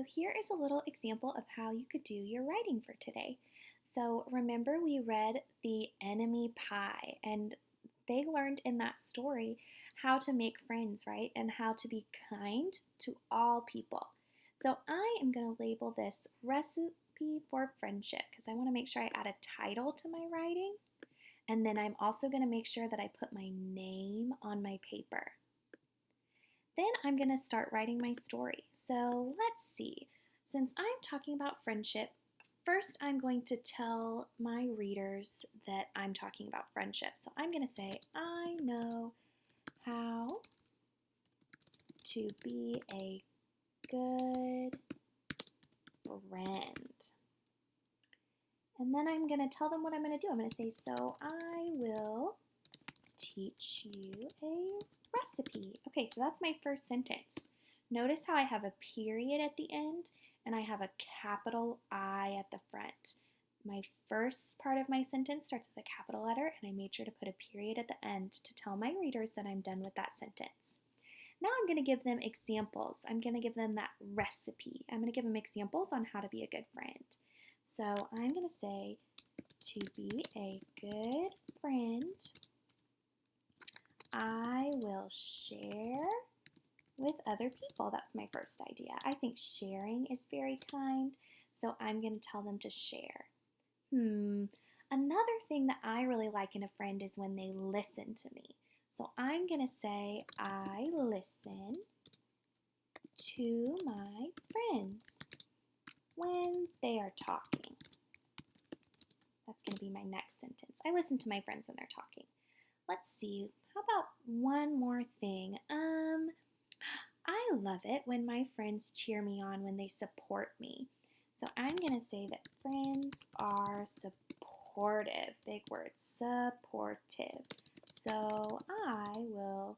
So here is a little example of how you could do your writing for today. So remember we read The Enemy Pie, and they learned in that story how to make friends, right? And how to be kind to all people. So I am going to label this Recipe for Friendship because I want to make sure I add a title to my writing. And then I'm also going to make sure that I put my name on my paper. Then I'm going to start writing my story. So let's see. Since I'm talking about friendship, first I'm going to tell my readers that I'm talking about friendship. So I'm going to say, I know how to be a good friend. And then I'm going to tell them what I'm going to do. I'm going to say, so I will teach you a recipe. Okay, so that's my first sentence. Notice how I have a period at the end and I have a capital I at the front. My first part of my sentence starts with a capital letter and I made sure to put a period at the end to tell my readers that I'm done with that sentence. Now I'm going to give them examples. I'm going to give them that recipe. I'm going to give them examples on how to be a good friend. So I'm going to say, to be a good friend, I will share with other people. That's my first idea. I think sharing is very kind, so I'm going to tell them to share. Another thing that I really like in a friend is when they listen to me. So I'm going to say, I listen to my friends when they are talking. That's going to be my next sentence. I listen to my friends when they're talking. Let's see, how about one more thing? I love it when my friends cheer me on when they support me. So I'm going to say that friends are supportive. Big word, supportive. So I will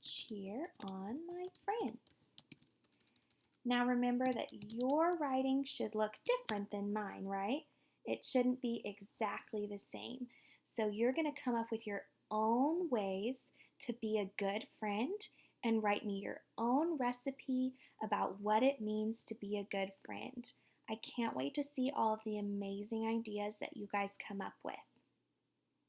cheer on my friends. Now remember that your writing should look different than mine, right? It shouldn't be exactly the same. So you're going to come up with your own ways to be a good friend and write me your own recipe about what it means to be a good friend. I can't wait to see all of the amazing ideas that you guys come up with.